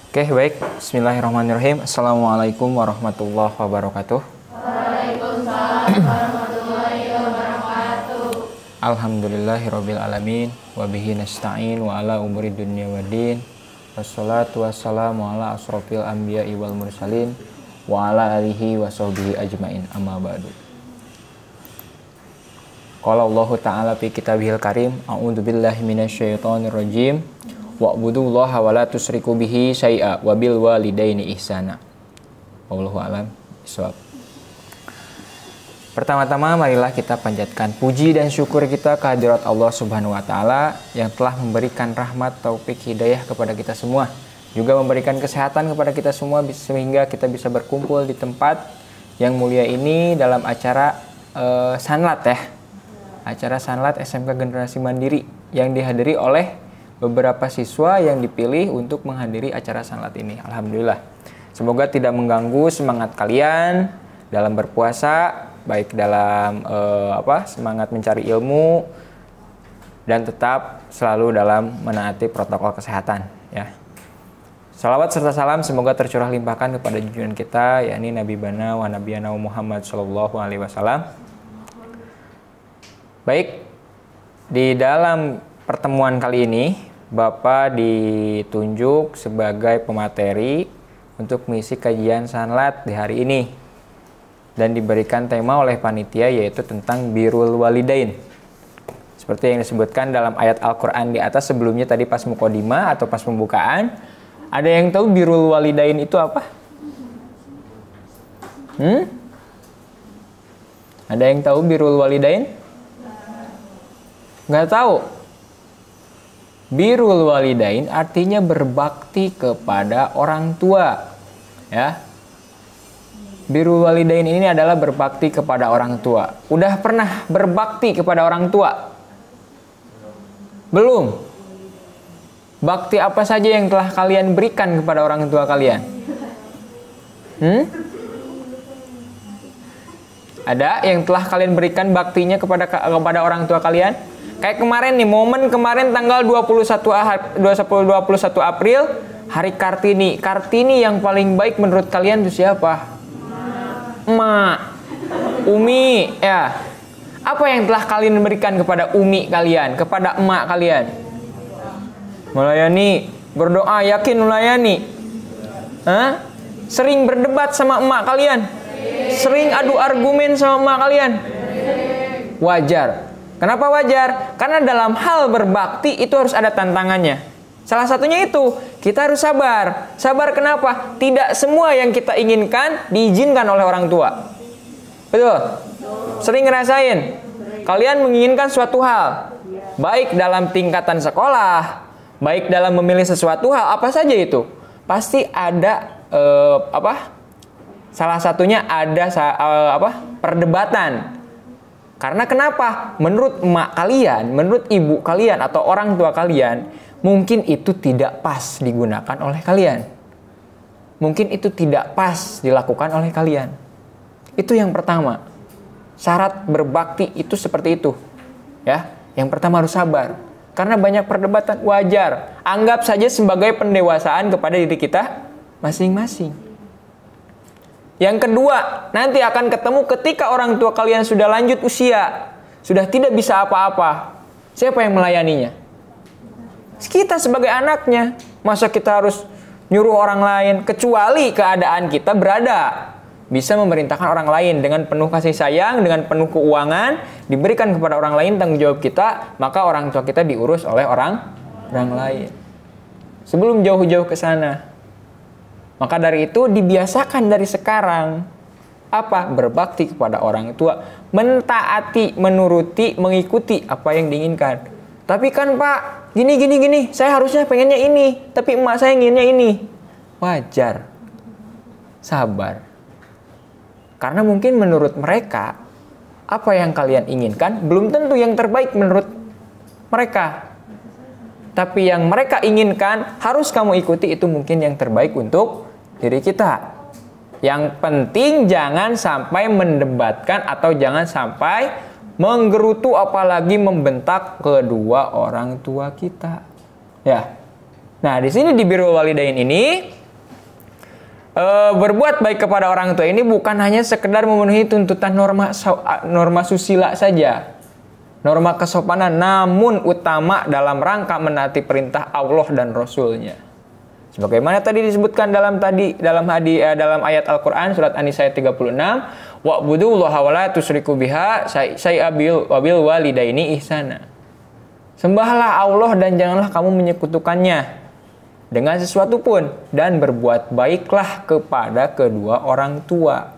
Oke, baik. Bismillahirrahmanirrahim. Assalamualaikum warahmatullahi wabarakatuh. Waalaikumsalam warahmatullahi wabarakatuh. Alhamdulillahirabbil alamin wa bihi nasta'in wa ala umuri dunya waddin. Wassalatu wassalamu ala asrofil anbiya'i wal mursalin wa ala alihi wa sahbihi ajmain. Amma ba'du. Qala Allah Ta'ala fi kitabihil karim, a'udzu billahi minasyaitonir rajim. Wa'budullaha wa la tusyriku bihi syai'a wa bil walidaini ihsana. Wallahu a'lam bishawab. Pertama-tama marilah kita panjatkan puji dan syukur kita kehadirat Allah Subhanahu wa taala yang telah memberikan rahmat, taufik, hidayah kepada kita semua, juga memberikan kesehatan kepada kita semua sehingga kita bisa berkumpul di tempat yang mulia ini dalam acara Sanlat ya. Acara Sanlat SMK Generasi Mandiri yang dihadiri oleh beberapa siswa yang dipilih untuk menghadiri acara Sanlat ini. Alhamdulillah. Semoga tidak mengganggu semangat kalian dalam berpuasa, baik dalam semangat mencari ilmu dan tetap selalu dalam menaati protokol kesehatan ya. Salawat serta salam semoga tercurah limpahkan kepada junjungan kita yakni Nabi Bana wa Nabiyana Muhammad sallallahu alaihi wasallam. Baik, di dalam pertemuan kali ini Bapak ditunjuk sebagai pemateri untuk mengisi kajian Sanlat di hari ini dan diberikan tema oleh panitia yaitu tentang birrul walidain. Seperti yang disebutkan dalam ayat Al-Quran di atas sebelumnya tadi pas muqaddimah atau pas pembukaan. Ada yang tahu birrul walidain itu apa? Ada yang tahu birrul walidain? Nggak tahu. Birrul walidain artinya berbakti kepada orang tua. Ya. Birrul walidain ini adalah berbakti kepada orang tua. Udah pernah berbakti kepada orang tua? Belum? Bakti apa saja yang telah kalian berikan kepada orang tua kalian? Ada yang telah kalian berikan baktinya kepada orang tua kalian? Kayak kemarin nih, momen kemarin tanggal 21 April, hari Kartini. Kartini yang paling baik menurut kalian itu siapa? Emak. Umi, ya. Apa yang telah kalian berikan kepada umi kalian, kepada emak kalian? Melayani, berdoa, yakin melayani. Sering berdebat sama emak kalian? Sering adu argumen sama emak kalian? Wajar. Kenapa wajar? Karena dalam hal berbakti itu harus ada tantangannya. Salah satunya itu, kita harus sabar. Sabar kenapa? Tidak semua yang kita inginkan diizinkan oleh orang tua. Betul? Sering ngerasain? Kalian menginginkan suatu hal, baik dalam tingkatan sekolah, baik dalam memilih sesuatu hal, apa saja itu. Pasti ada salah satunya ada perdebatan. Karena kenapa? Menurut emak kalian, menurut ibu kalian atau orang tua kalian, mungkin itu tidak pas digunakan oleh kalian. Mungkin itu tidak pas dilakukan oleh kalian. Itu yang pertama. Syarat berbakti itu seperti itu. Ya, yang pertama harus sabar. Karena banyak perdebatan, wajar. Anggap saja sebagai pendewasaan kepada diri kita masing-masing. Yang kedua, nanti akan ketemu ketika orang tua kalian sudah lanjut usia, sudah tidak bisa apa-apa. Siapa yang melayaninya? Kita sebagai anaknya. Masa kita harus nyuruh orang lain, kecuali keadaan kita berada bisa memerintahkan orang lain dengan penuh kasih sayang, dengan penuh keuangan, diberikan kepada orang lain tanggung jawab kita, maka orang tua kita diurus oleh orang lain. Sebelum jauh-jauh ke sana. Maka dari itu dibiasakan dari sekarang berbakti kepada orang tua, mentaati, menuruti, mengikuti apa yang diinginkan. Tapi kan Pak, gini, saya harusnya pengennya ini, tapi emak saya inginnya ini. Wajar. Sabar. Karena mungkin menurut mereka apa yang kalian inginkan belum tentu yang terbaik menurut mereka. Tapi yang mereka inginkan harus kamu ikuti, itu mungkin yang terbaik untuk diri kita. Yang penting jangan sampai mendebatkan atau jangan sampai menggerutu apalagi membentak kedua orang tua kita. Ya. Nah, di sini di birrul walidain ini berbuat baik kepada orang tua ini bukan hanya sekedar memenuhi tuntutan norma susila saja, norma kesopanan, namun utama dalam rangka menaati perintah Allah dan Rasul-Nya. Sebagaimana tadi disebutkan dalam ayat Al-Qur'an surat An-Nisa ayat 36, wa'budullaha wa la tusyriku biha syai'a wabil walidaini ihsana. Sembahlah Allah dan janganlah kamu menyekutukannya dengan sesuatu pun, dan berbuat baiklah kepada kedua orang tua.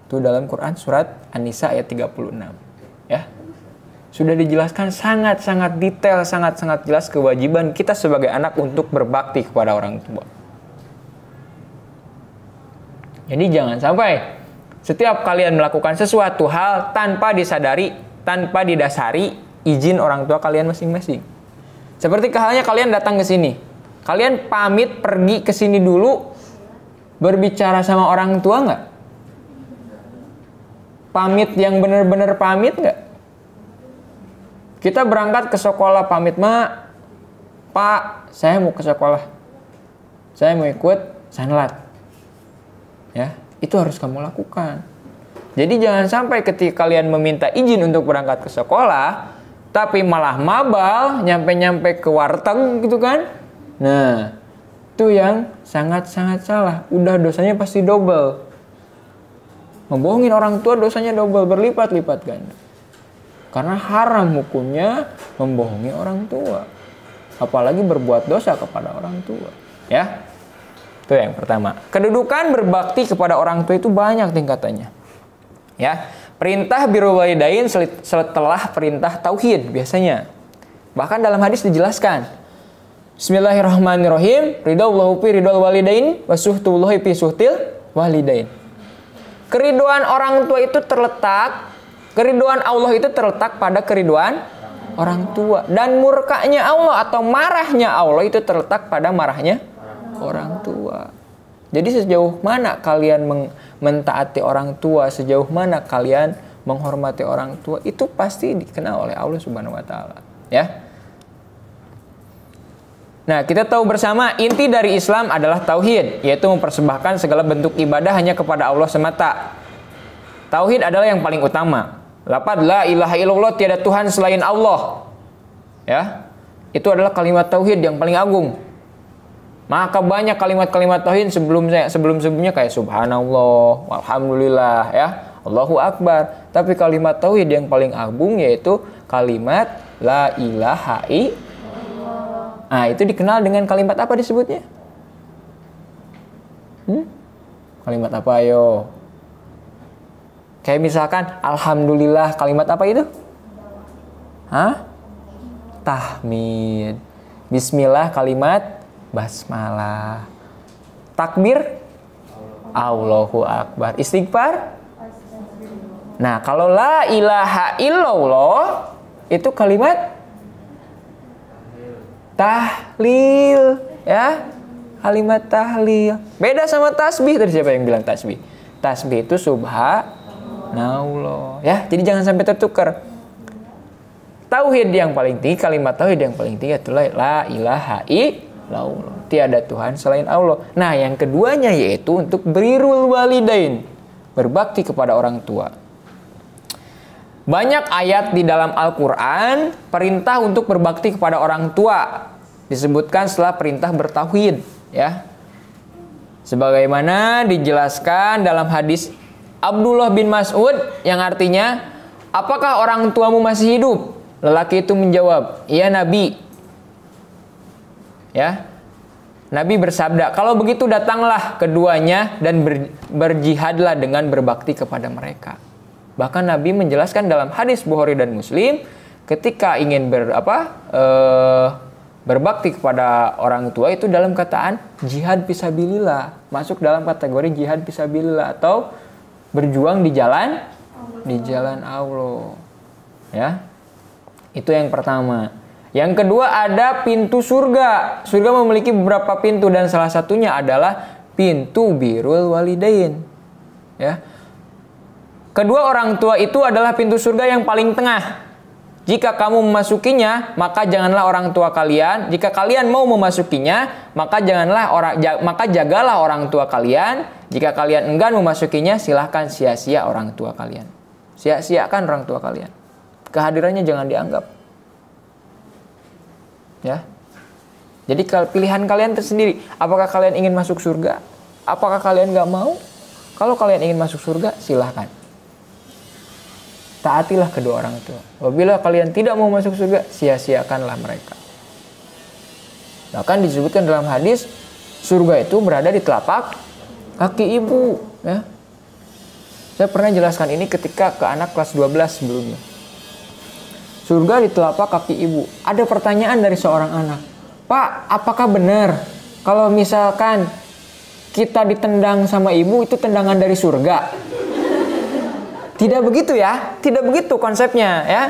Itu dalam Quran surat An-Nisa ayat 36. Ya. Sudah dijelaskan sangat-sangat detail, sangat-sangat jelas kewajiban kita sebagai anak untuk berbakti kepada orang tua. Jadi jangan sampai setiap kalian melakukan sesuatu hal tanpa disadari, tanpa didasari izin orang tua kalian masing-masing. Seperti halnya kalian datang ke sini. Kalian pamit pergi ke sini dulu, berbicara sama orang tua nggak? Pamit yang benar-benar pamit nggak? Kita berangkat ke sekolah pamit, Mak, Pak, saya mau ke sekolah. Saya mau ikut sanlat. Ya, itu harus kamu lakukan. Jadi jangan sampai ketika kalian meminta izin untuk berangkat ke sekolah, tapi malah mabal, nyampe-nyampe ke warteg gitu kan. Nah, itu yang sangat-sangat salah. Udah dosanya pasti double. Membohongin orang tua dosanya double, berlipat-lipat ganda. Karena haram hukumnya membohongi orang tua. Apalagi berbuat dosa kepada orang tua. Ya, itu yang pertama. Kedudukan berbakti kepada orang tua itu banyak tingkatannya. Ya, perintah birrul walidain setelah perintah tauhid biasanya. Bahkan dalam hadis dijelaskan. Bismillahirrahmanirrahim. Ridallahu fi ridal walidain wa suhtullahi fi suhtil walidain. Keriduan orang tua itu terletak, keriduan Allah itu terletak pada keriduan orang tua. Dan murkanya Allah atau marahnya Allah itu terletak pada marahnya orang tua. Jadi sejauh mana kalian mentaati orang tua, sejauh mana kalian menghormati orang tua, itu pasti dikenal oleh Allah Subhanahu wa taala, ya. Nah, kita tahu bersama inti dari Islam adalah tauhid, yaitu mempersembahkan segala bentuk ibadah hanya kepada Allah semata. Tauhid adalah yang paling utama. Lafaz la ilaha illallah, tiada Tuhan selain Allah. Ya. Itu adalah kalimat tauhid yang paling agung. Maka banyak kalimat-kalimat tauhid sebelum-sebelumnya kayak subhanallah, alhamdulillah, ya, Allahu akbar. Tapi kalimat tauhid yang paling agung yaitu kalimat la ilaha illallah. Nah, itu dikenal dengan kalimat apa disebutnya? Kalimat apa ayo? Kayak misalkan alhamdulillah, kalimat apa itu? Tahmid. Bismillah, kalimat basmalah. Takbir, Allahu akbar. Istighfar. Nah, kalau la ilaha illallah itu kalimat tahlil, ya, kalimat tahlil. Beda sama tasbih. Tadi siapa yang bilang tasbih? Tasbih itu subhanallah, ya. Jadi jangan sampai tertukar. Tauhid yang paling tinggi, kalimat tauhid yang paling tinggi itulah la ilaha illallah. Tiada Tuhan selain Allah. Nah, yang keduanya yaitu untuk birrul walidain, berbakti kepada orang tua. Banyak ayat di dalam Al-Quran perintah untuk berbakti kepada orang tua disebutkan setelah perintah bertauhid, ya. Sebagaimana dijelaskan dalam hadis Abdullah bin Mas'ud yang artinya, apakah orang tuamu masih hidup? Lelaki itu menjawab, iya Nabi. Ya, Nabi bersabda, kalau begitu datanglah keduanya dan berjihadlah dengan berbakti kepada mereka. Bahkan Nabi menjelaskan dalam hadis Bukhari dan Muslim, ketika ingin berbakti kepada orang tua itu dalam kataan jihad fisabilillah, masuk dalam kategori jihad fisabilillah atau berjuang di jalan Allah. Ya. Itu yang pertama. Yang kedua ada pintu surga. Surga memiliki beberapa pintu dan salah satunya adalah pintu birrul walidain. Ya. Kedua orang tua itu adalah pintu surga yang paling tengah. Jika kamu memasukinya, maka janganlah orang tua kalian. Jika kalian mau memasukinya, maka jagalah orang tua kalian. Jika kalian enggan memasukinya, silahkan sia-sia orang tua kalian. Sia-siakan orang tua kalian. Kehadirannya jangan dianggap. Ya. Jadi pilihan kalian tersendiri. Apakah kalian ingin masuk surga? Apakah kalian gak mau? Kalau kalian ingin masuk surga, silahkan. Taatilah kedua orang tua. Apabila kalian tidak mau masuk surga, sia-siakanlah mereka. Bahkan disebutkan dalam hadis, surga itu berada di telapak kaki ibu. Ya. Saya pernah jelaskan ini ketika ke anak kelas 12 sebelumnya. Surga di telapak kaki ibu. Ada pertanyaan dari seorang anak. Pak, apakah benar kalau misalkan kita ditendang sama ibu itu tendangan dari surga? Tidak begitu ya, tidak begitu konsepnya ya.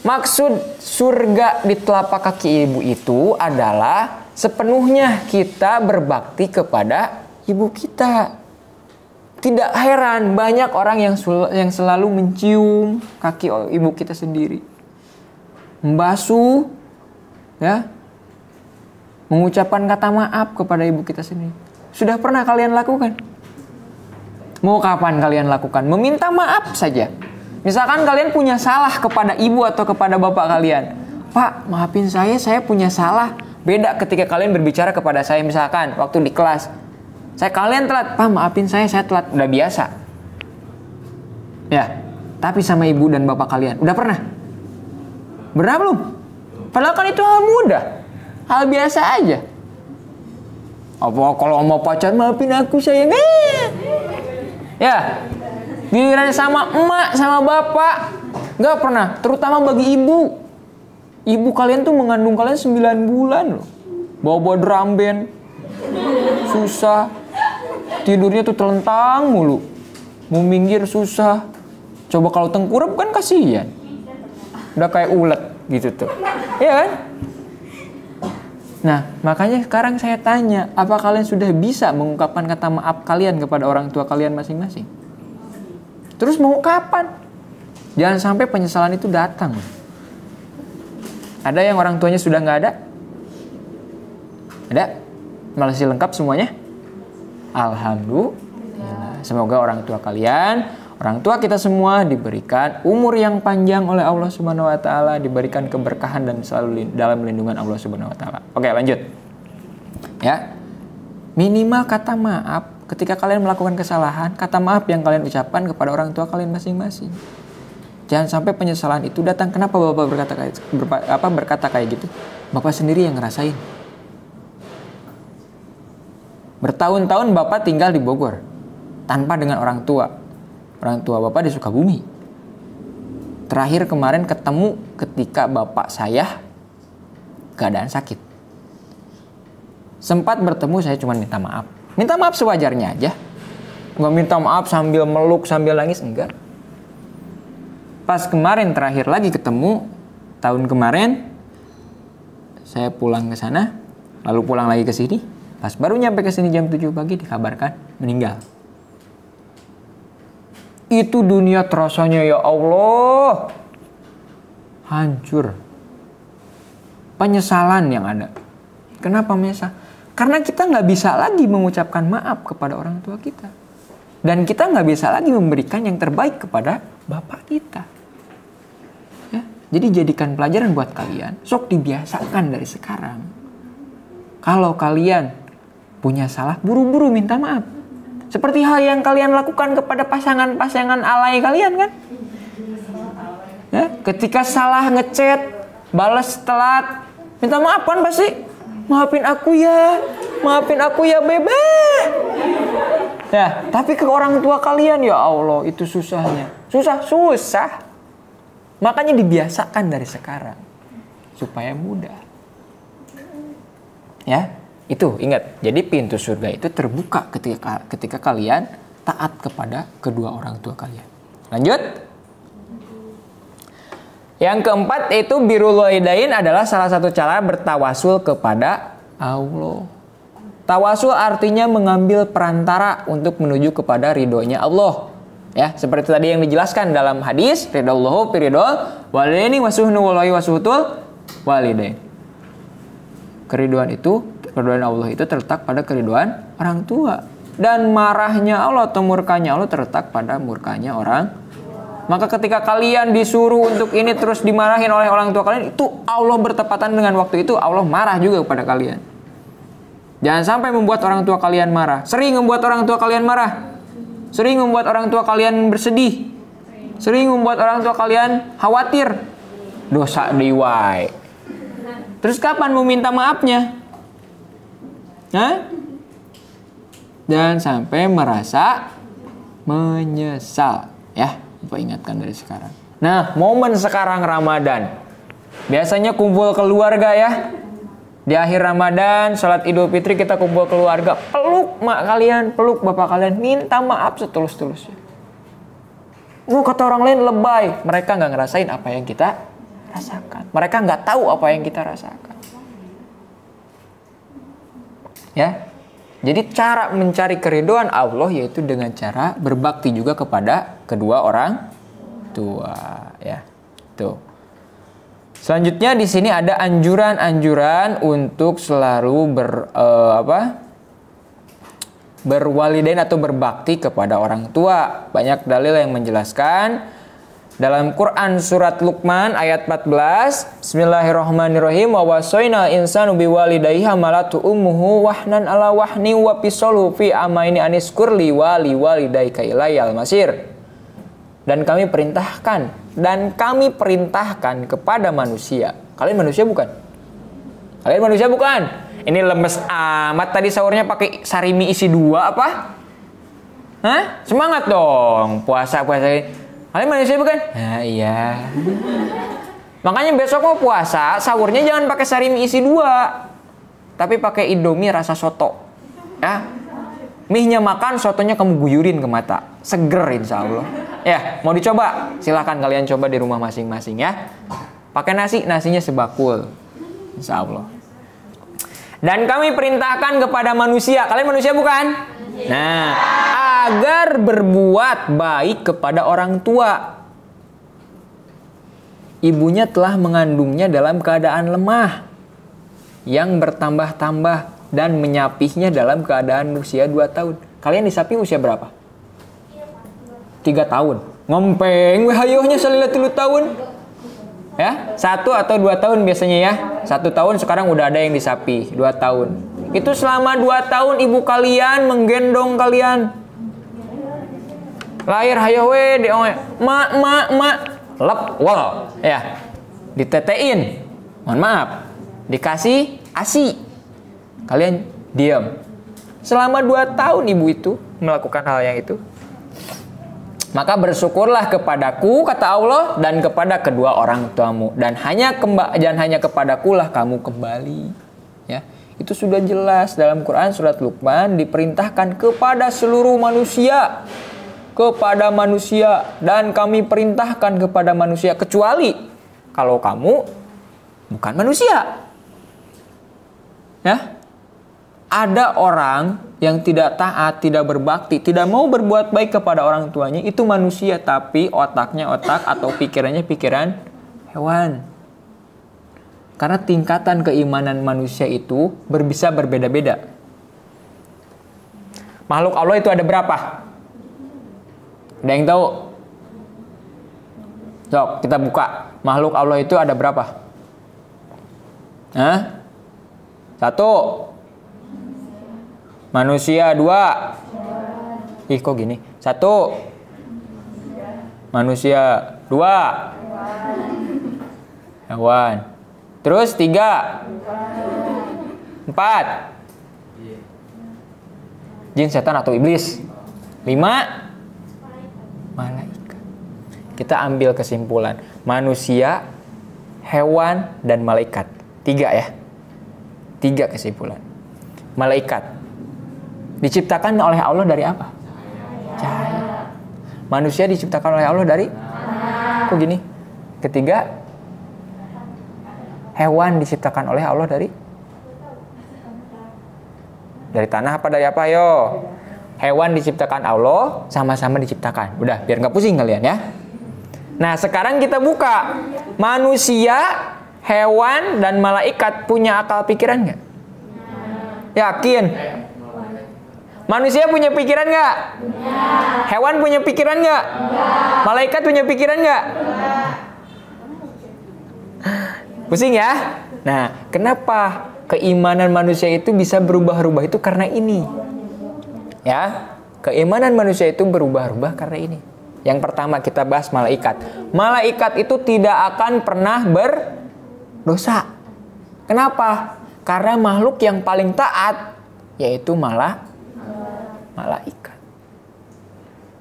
Maksud surga di telapak kaki ibu itu adalah sepenuhnya kita berbakti kepada ibu kita. Tidak heran banyak orang yang selalu mencium kaki ibu kita sendiri, membasuh, ya, mengucapkan kata maaf kepada ibu kita sendiri. Sudah pernah kalian lakukan? Mau kapan kalian lakukan? Meminta maaf saja. Misalkan kalian punya salah kepada ibu atau kepada bapak kalian. Pak, maafin saya punya salah. Beda ketika kalian berbicara kepada saya, misalkan waktu di kelas. Kalian telat. Pak, maafin saya telat. Udah biasa. Ya, tapi sama ibu dan bapak kalian. Udah pernah? Pernah belum? Padahal kan itu hal mudah. Hal biasa aja. Apa kalau mau pacar, maafin aku sayang. Ya, giliran sama emak, sama bapak, nggak pernah. Terutama bagi ibu. Ibu kalian tuh mengandung kalian 9 bulan loh. Bawa-bawa drum band. Susah. Tidurnya tuh telentang mulu. Mau minggir susah. Coba kalau tengkurap kan kasihan. Udah kayak ulet gitu tuh. Iya kan? Nah, makanya sekarang saya tanya, apa kalian sudah bisa mengungkapkan kata maaf kalian kepada orang tua kalian masing-masing? Terus mau kapan? Jangan sampai penyesalan itu datang. Ada yang orang tuanya sudah nggak ada? Ada? Masih lengkap semuanya? Alhamdulillah. Semoga orang tua kalian, orang tua kita semua diberikan umur yang panjang oleh Allah Subhanahu wa taala, diberikan keberkahan dan selalu dalam lindungan Allah Subhanahu wa taala. Oke, lanjut. Ya. Minimal kata maaf ketika kalian melakukan kesalahan, kata maaf yang kalian ucapkan kepada orang tua kalian masing-masing. Jangan sampai penyesalan itu datang. Kenapa Bapak berkata kayak gitu? Bapak sendiri yang ngerasain. Bertahun-tahun Bapak tinggal di Bogor tanpa dengan orang tua. Orang tua Bapak di Sukabumi. Terakhir kemarin ketemu ketika Bapak saya keadaan sakit. Sempat bertemu, saya cuma minta maaf. Minta maaf sewajarnya aja. Nggak minta maaf sambil meluk, sambil nangis, enggak. Pas kemarin terakhir lagi ketemu, tahun kemarin, saya pulang ke sana, lalu pulang lagi ke sini. Pas baru nyampe ke sini jam 7 pagi dikabarkan meninggal. Itu dunia terasanya ya Allah hancur. Penyesalan yang ada. Kenapa menyesal? Karena kita nggak bisa lagi mengucapkan maaf kepada orang tua kita. Dan kita nggak bisa lagi memberikan yang terbaik kepada bapak kita. Ya, jadi jadikan pelajaran buat kalian. Sok dibiasakan dari sekarang. Kalau kalian punya salah, buru-buru minta maaf. Seperti hal yang kalian lakukan kepada pasangan-pasangan alay kalian kan? Ya, ketika salah ngechat, balas telat, minta maaf kan pasti. Maafin aku ya bebe. Ya, tapi ke orang tua kalian ya Allah itu susahnya. Susah. Makanya dibiasakan dari sekarang supaya mudah. Ya. Itu ingat, jadi pintu surga itu terbuka ketika kalian taat kepada kedua orang tua kalian. Lanjut. Yang keempat itu birrul walidain adalah salah satu cara bertawasul kepada Allah. Tawasul artinya mengambil perantara untuk menuju kepada ridhonya Allah. Ya, seperti tadi yang dijelaskan dalam hadis, ridallahu fi ridal walidaini wasuhnu wallahi wasuhtul walidain. Keriduan Allah itu terletak pada keriduan orang tua. Dan marahnya Allah atau murkanya Allah terletak pada murkanya orang. Maka ketika kalian disuruh untuk ini terus dimarahin oleh orang tua kalian, itu Allah bertepatan dengan waktu itu Allah marah juga kepada kalian. Jangan sampai membuat orang tua kalian marah. Sering membuat orang tua kalian marah. Sering membuat orang tua kalian bersedih. Sering membuat orang tua kalian khawatir. Dosa diwai. Terus kapan mau minta maafnya? Hah? Jangan sampai merasa menyesal. Ya, Bapak ingatkan dari sekarang. Nah, momen sekarang Ramadan. Biasanya kumpul keluarga ya. Di akhir Ramadan, sholat Idul Fitri kita kumpul keluarga. Peluk mak kalian, peluk bapak kalian. Minta maaf setulus-tulusnya. Kata orang lain lebay. Mereka nggak ngerasain apa yang kita rasakan. Mereka nggak tahu apa yang kita rasakan. Ya. Jadi cara mencari keridhaan Allah yaitu dengan cara berbakti juga kepada kedua orang tua, ya. Tuh. Selanjutnya di sini ada anjuran-anjuran untuk selalu berwalidain atau berbakti kepada orang tua. Banyak dalil yang menjelaskan. Dalam Quran surat Luqman ayat 14, Bismillahirrahmanirrahim, wa wasainal insanu biwalidayhi hamalatu ummuhu wahnan ala wahni wa fisaluhu fi amaini aniskurli wali walidayka ilayal masir. Dan kami perintahkan kepada manusia. Kalian manusia bukan? Kalian manusia bukan? Ini lemes amat tadi sahurnya pakai sarimi isi 2 apa? Hah? Semangat dong puasa. Kalian manusia bukan? Nah, iya. Makanya besok mau puasa, sahurnya jangan pakai sarimi isi 2. Tapi pakai Indomie rasa soto. Ya. Mie-nya makan, sotonya kamu guyurin ke mata. Seger insya Allah. Ya, mau dicoba? Silahkan kalian coba di rumah masing-masing ya. Pakai nasi, nasinya sebakul. Insya Allah. Dan kami perintahkan kepada manusia. Kalian manusia bukan? Nah, agar berbuat baik kepada orang tua. Ibunya telah mengandungnya dalam keadaan lemah yang bertambah-tambah dan menyapihnya dalam keadaan usia 2 tahun. Kalian disapi usia berapa? 3 tahun. Ngempeng hayohnya salila 3 tahun. Ya, 1 atau 2 tahun biasanya ya. 1 tahun sekarang udah ada yang disapi, 2 tahun. Itu selama 2 tahun ibu kalian menggendong kalian. Lahir hayo we mak lep wal ya. Ditetein. Mohon maaf. Dikasih ASI. Kalian diam. Selama 2 tahun ibu itu melakukan hal yang itu. Maka bersyukurlah kepadaku, kata Allah, dan kepada kedua orang tuamu. Dan hanya kepadaku lah kamu kembali. Ya, itu sudah jelas dalam Quran surat Luqman diperintahkan kepada seluruh manusia. Kepada manusia. Dan kami perintahkan kepada manusia. Kecuali kalau kamu bukan manusia. Ya. Ada orang yang tidak taat, tidak berbakti, tidak mau berbuat baik kepada orang tuanya, itu manusia tapi otaknya otak atau pikirannya pikiran hewan. Karena tingkatan keimanan manusia itu bisa berbeda-beda. Makhluk Allah itu ada berapa? Ada yang tahu? Sok, kita buka. Makhluk Allah itu ada berapa? Hah? 1. Manusia 2. Ih kok gini? 1. Manusia 2. Hewan. Terus 3. 4. Jin, setan atau iblis. 5. Malaikat. Kita ambil kesimpulan. Manusia, hewan, dan malaikat. 3 ya. 3 kesimpulan. Malaikat diciptakan oleh Allah dari apa? Cahaya. Manusia diciptakan oleh Allah dari? Kok gini? Ketiga, hewan diciptakan oleh Allah dari? Dari tanah apa dari apa? Yo. Hewan diciptakan Allah, sama-sama diciptakan. Udah, biar nggak pusing kalian ya. Nah, sekarang kita buka. Manusia, hewan, dan malaikat punya akal pikiran nggak? Yakin? Manusia punya pikiran nggak? Hewan punya pikiran nggak? Malaikat punya pikiran nggak? Pusing ya? Nah, kenapa keimanan manusia itu bisa berubah-ubah itu karena ini? Ya, keimanan manusia itu berubah-ubah karena ini. Yang pertama kita bahas malaikat. Malaikat itu tidak akan pernah berdosa. Kenapa? Karena makhluk yang paling taat yaitu malaikat.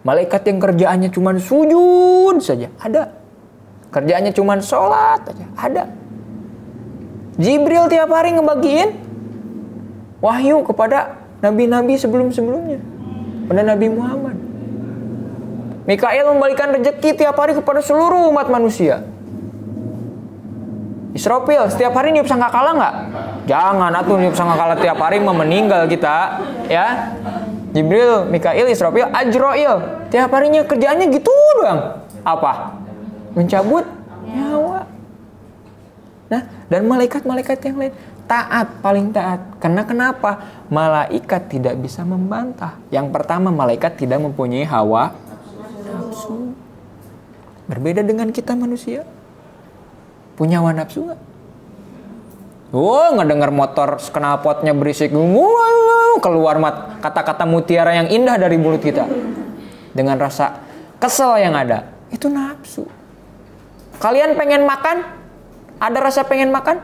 Malaikat yang kerjaannya cuma sujud saja ada. Kerjaannya cuma sholat saja ada. Jibril tiap hari ngebagiin wahyu kepada nabi-nabi sebelum-sebelumnya. Pada Nabi Muhammad. Mikail memberikan rezeki tiap hari kepada seluruh umat manusia. Israfil setiap hari niup sangkakala nggak? Jangan atuh niup sangkakala tiap hari meninggal kita, ya. Jibril, Mikail, Israfil, Ajrail tiap harinya kerjaannya gitu doang. Apa? Mencabut nyawa. Nah, dan malaikat-malaikat yang lain taat, paling taat. Karena kenapa? Malaikat tidak bisa membantah. Yang pertama, malaikat tidak mempunyai hawa nafsu. Berbeda dengan kita manusia. Punya hawa nafsu nggak? Ngedenger motor knalpotnya berisik, keluar kata-kata mutiara yang indah dari mulut kita. Dengan rasa kesel yang ada. Itu nafsu. Kalian pengen makan? Ada rasa pengen makan?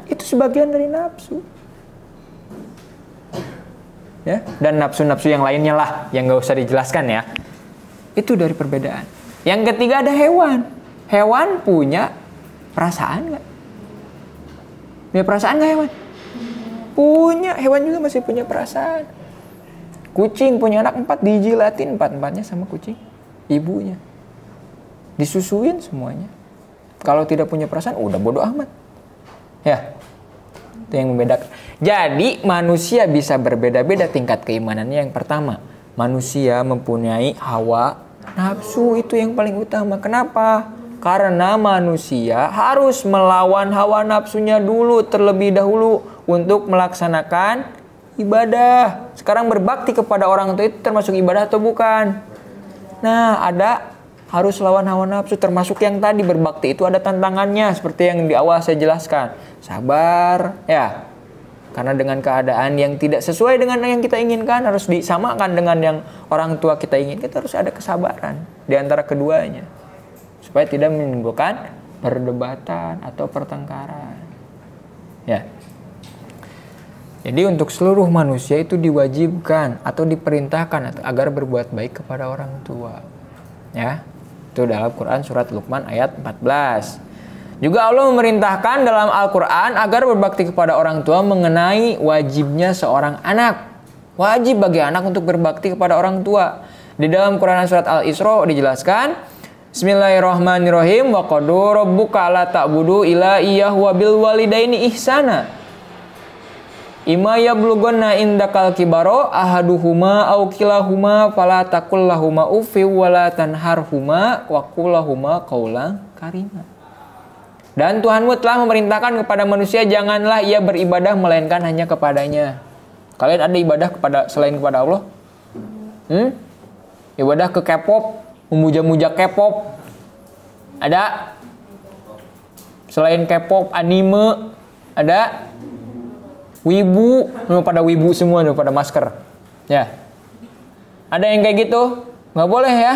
Itu sebagian dari nafsu. Ya, dan nafsu-nafsu yang lainnya lah yang nggak usah dijelaskan ya. Itu dari perbedaan. Yang ketiga ada hewan. Hewan punya perasaan nggak? Punya perasaan nggak hewan? Punya. Hewan juga masih punya perasaan. Kucing punya anak 4 dijilatin 4-4-nya sama kucing ibunya. Disusuin semuanya. Kalau tidak punya perasaan udah bodo amat. Ya. Itu yang membedakan. Jadi manusia bisa berbeda-beda tingkat keimanannya. Yang pertama, manusia mempunyai hawa nafsu, itu yang paling utama. Kenapa? Karena manusia harus melawan hawa nafsunya dulu terlebih dahulu untuk melaksanakan ibadah. Sekarang berbakti kepada orang tua itu termasuk ibadah atau bukan? Nah, ada harus lawan hawa nafsu, termasuk yang tadi berbakti itu ada tantangannya seperti yang di awal saya jelaskan. Sabar, ya. Karena dengan keadaan yang tidak sesuai dengan yang kita inginkan harus disamakan dengan yang orang tua kita inginkan. Kita harus ada kesabaran di antara keduanya supaya tidak menimbulkan perdebatan atau pertengkaran. Ya. Jadi untuk seluruh manusia itu diwajibkan atau diperintahkan agar berbuat baik kepada orang tua. Ya. Itu dalam Quran surat Luqman ayat 14. Juga Allah memerintahkan dalam Al-Quran agar berbakti kepada orang tua mengenai wajibnya seorang anak. Wajib bagi anak untuk berbakti kepada orang tua. Di dalam Quran surat Al-Isra dijelaskan, Bismillahirrahmanirrahim, wa qadu rabbuka alla ta'budu illa iyyahu wa bil walidaini ihsana. Ima yablughanna indakal kibaro ahaduhuma aw kilahuma fala taqul lahuma uffi wa la tanharhuma wa qul lahuma qaulan karima. Dan Tuhanmu telah memerintahkan kepada manusia janganlah ia beribadah melainkan hanya kepadanya. Kalian ada ibadah selain kepada Allah? Ibadah ke K-pop, memuja-muja K-pop. Ada? Selain K-pop, anime, ada? Wibu, pada wibu semua, pada masker. Ya. Ada yang kayak gitu? Nggak boleh ya.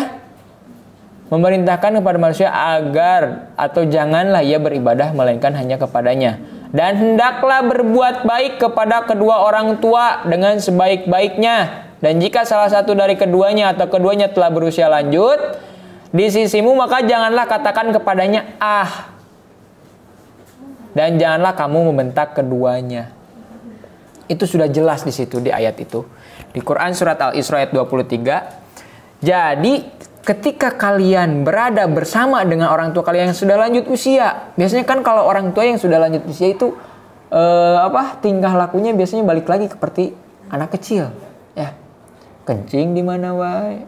Memerintahkan kepada manusia agar atau janganlah ia beribadah melainkan hanya kepadanya. Dan hendaklah berbuat baik kepada kedua orang tua dengan sebaik-baiknya. Dan jika salah satu dari keduanya atau keduanya telah berusia lanjut di sisimu, maka janganlah katakan kepadanya ah. Dan janganlah kamu membentak keduanya. Itu sudah jelas di situ di ayat itu. Di Quran surat Al-Isra ayat 23. Jadi ketika kalian berada bersama dengan orang tua kalian yang sudah lanjut usia, biasanya kan kalau orang tua yang sudah lanjut usia itu tingkah lakunya biasanya balik lagi seperti anak kecil, ya. kencing di mana wae.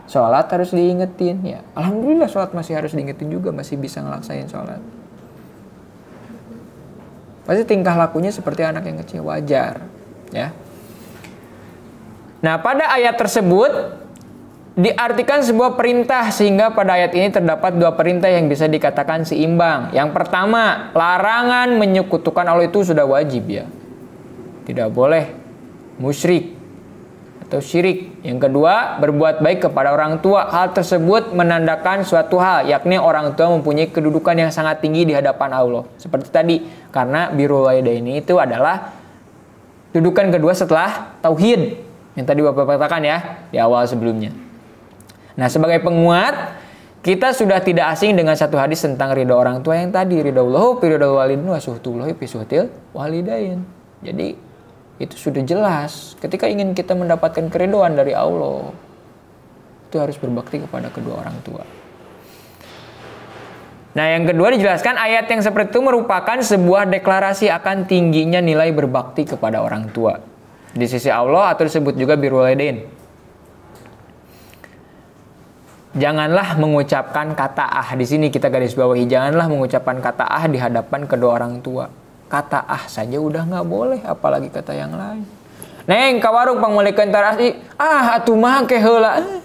Sholat harus diingetin ya. Alhamdulillah sholat masih harus diingetin juga, masih bisa ngelaksain sholat. Pasti tingkah lakunya seperti anak yang kecil, wajar ya. Nah, pada ayat tersebut diartikan sebuah perintah, sehingga pada ayat ini terdapat dua perintah yang bisa dikatakan seimbang. Yang pertama, larangan menyekutukan Allah itu sudah wajib ya. Tidak boleh musyrik atau syirik. Yang kedua, berbuat baik kepada orang tua. Hal tersebut menandakan suatu hal, yakni orang tua mempunyai kedudukan yang sangat tinggi di hadapan Allah. Seperti tadi, karena birrul walidaini itu adalah kedudukan kedua setelah tauhid, yang tadi Bapak katakan ya di awal sebelumnya. Nah, sebagai penguat, kita sudah tidak asing dengan satu hadis tentang ridha orang tua yang tadi, ridhaullahu fi ridhal walidain wa suhtullahi fi suhtil walidain. Jadi itu sudah jelas, ketika ingin kita mendapatkan keridhaan dari Allah, itu harus berbakti kepada kedua orang tua. Nah, yang kedua dijelaskan ayat yang seperti itu merupakan sebuah deklarasi akan tingginya nilai berbakti kepada orang tua di sisi Allah, atau disebut juga birrul walidain. Janganlah mengucapkan kata ah, di sini kita garis bawahi, janganlah mengucapkan kata ah di hadapan kedua orang tua. Kata ah saja udah nggak boleh, apalagi kata yang lain. Neng ka warung pangmulikeun tarasi, ah atuh mah ke heula.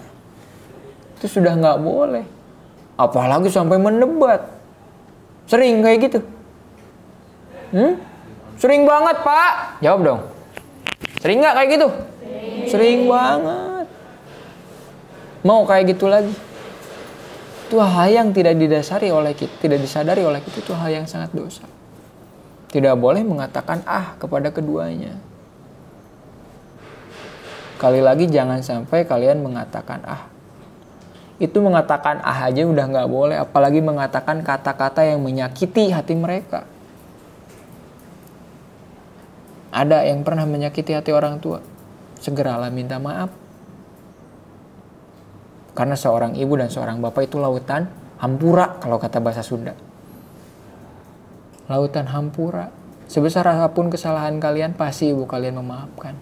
Itu sudah nggak boleh. Apalagi sampai mendebat. Sering kayak gitu. Sering banget, Pak. Jawab dong. Sering nggak kayak gitu? Sering banget. Mau kayak gitu lagi? Itu hal yang tidak didasari oleh kita, tidak disadari oleh kita, itu hal yang sangat dosa. Tidak boleh mengatakan ah kepada keduanya. Kali lagi jangan sampai kalian mengatakan ah. Itu mengatakan ah aja udah nggak boleh, apalagi mengatakan kata-kata yang menyakiti hati mereka. Ada yang pernah menyakiti hati orang tua? Segeralah minta maaf. Karena seorang ibu dan seorang bapak itu lautan hampura kalau kata bahasa Sunda. Lautan hampura. Sebesar apapun kesalahan kalian, pasti ibu kalian memaafkan.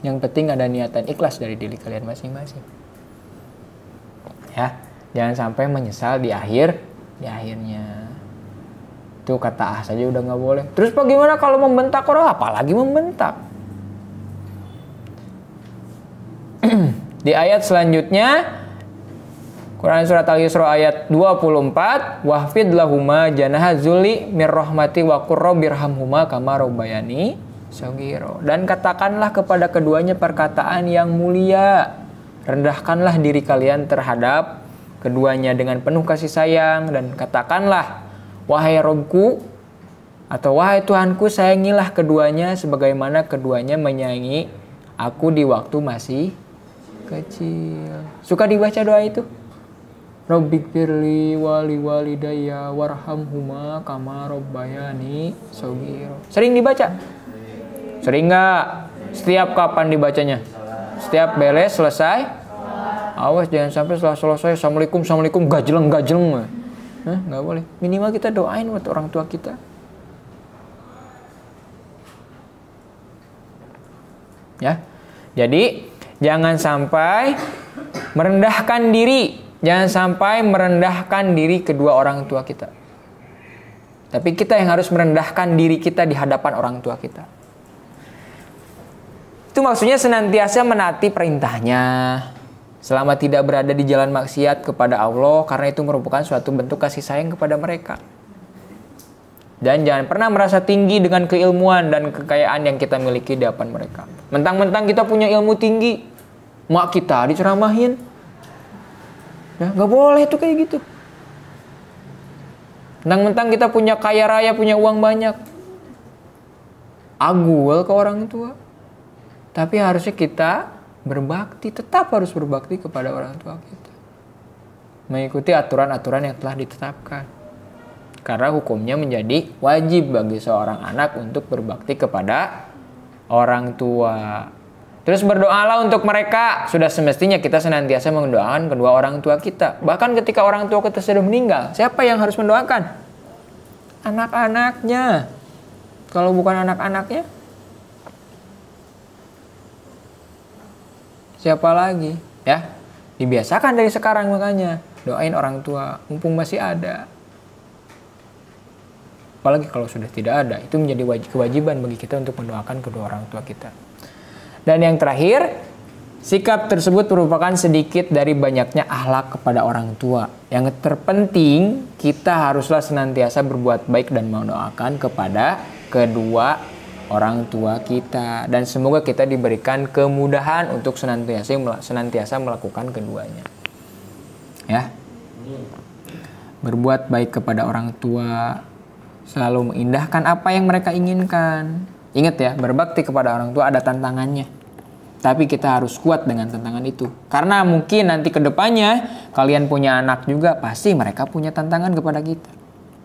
Yang penting ada niatan ikhlas dari diri kalian masing-masing. Ya, jangan sampai menyesal di akhirnya. Itu kata ah saja udah nggak boleh. Terus bagaimana kalau membentak orang? Apalagi membentak. Di ayat selanjutnya, Quran surat Al-Isra ayat 24, wahfid lahuma janaha zulli mir rahmati wa qur rabbirhamhuma kama rabbayani shaghira. Dan katakanlah kepada keduanya perkataan yang mulia. Rendahkanlah diri kalian terhadap keduanya dengan penuh kasih sayang, dan katakanlah, wahai Robku atau wahai Tuhanku, sayangilah keduanya sebagaimana keduanya menyayangi aku di waktu masih kecil. Suka dibaca doa itu? Rabbighfirli wali walidayya warhamhuma kama rabbayani shaghira. Sering dibaca? Sering nggak? Setiap kapan dibacanya? Setiap beres selesai? Awas jangan sampai setelah selesai assalamualaikum gajeleng. Nggak boleh. Minimal kita doain buat orang tua kita. Ya. Jadi jangan sampai merendahkan diri. Jangan sampai merendahkan diri kedua orang tua kita. Tapi kita yang harus merendahkan diri kita di hadapan orang tua kita. Itu maksudnya senantiasa menaati perintahnya. Selama tidak berada di jalan maksiat kepada Allah. Karena itu merupakan suatu bentuk kasih sayang kepada mereka. Dan jangan pernah merasa tinggi dengan keilmuan dan kekayaan yang kita miliki di hadapan mereka. Mentang-mentang kita punya ilmu tinggi, mak kita diceramahin. Ya, gak boleh tuh kayak gitu. Mentang-mentang kita punya kaya raya, punya uang banyak, agul ke orang tua. Tapi harusnya kita berbakti, tetap harus berbakti kepada orang tua kita. Mengikuti aturan-aturan yang telah ditetapkan. Karena hukumnya menjadi wajib bagi seorang anak untuk berbakti kepada orang tua. Terus berdoalah untuk mereka. Sudah semestinya kita senantiasa mendoakan kedua orang tua kita. Bahkan ketika orang tua kita sudah meninggal, siapa yang harus mendoakan? Anak-anaknya. Kalau bukan anak-anaknya, Siapa lagi? Ya, dibiasakan dari sekarang makanya. Doain orang tua, mumpung masih ada. Apalagi kalau sudah tidak ada, itu menjadi kewajiban bagi kita untuk mendoakan kedua orang tua kita. Dan yang terakhir, sikap tersebut merupakan sedikit dari banyaknya akhlak kepada orang tua. Yang terpenting, kita haruslah senantiasa berbuat baik dan mendoakan kepada kedua orang tua kita. Dan semoga kita diberikan kemudahan untuk senantiasa melakukan keduanya. Ya, berbuat baik kepada orang tua, selalu mengindahkan apa yang mereka inginkan. Ingat ya, berbakti kepada orang tua ada tantangannya. Tapi kita harus kuat dengan tantangan itu. Karena mungkin nanti ke depannya kalian punya anak juga, pasti mereka punya tantangan kepada kita.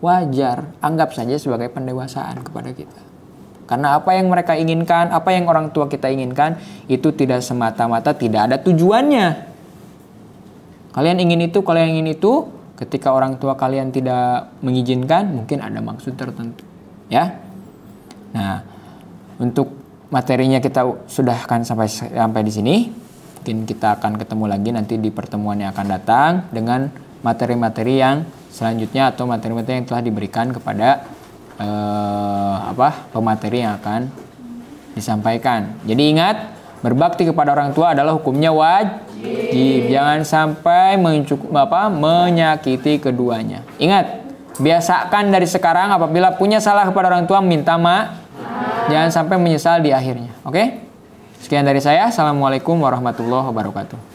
Wajar, anggap saja sebagai pendewasaan kepada kita. Karena apa yang mereka inginkan, apa yang orang tua kita inginkan, itu tidak semata-mata tidak ada tujuannya. Kalian ingin itu, ketika orang tua kalian tidak mengizinkan, mungkin ada maksud tertentu. Ya. Nah, untuk materinya kita sudahkan sampai di sini. Mungkin kita akan ketemu lagi nanti di pertemuan yang akan datang dengan materi-materi yang selanjutnya atau materi-materi yang telah diberikan kepada pemateri yang akan disampaikan. Jadi ingat, berbakti kepada orang tua adalah hukumnya wajib. Jangan sampai menyakiti keduanya. Ingat, biasakan dari sekarang apabila punya salah kepada orang tua minta maaf. Jangan sampai menyesal di akhirnya. Oke? Sekian dari saya. Assalamualaikum warahmatullahi wabarakatuh.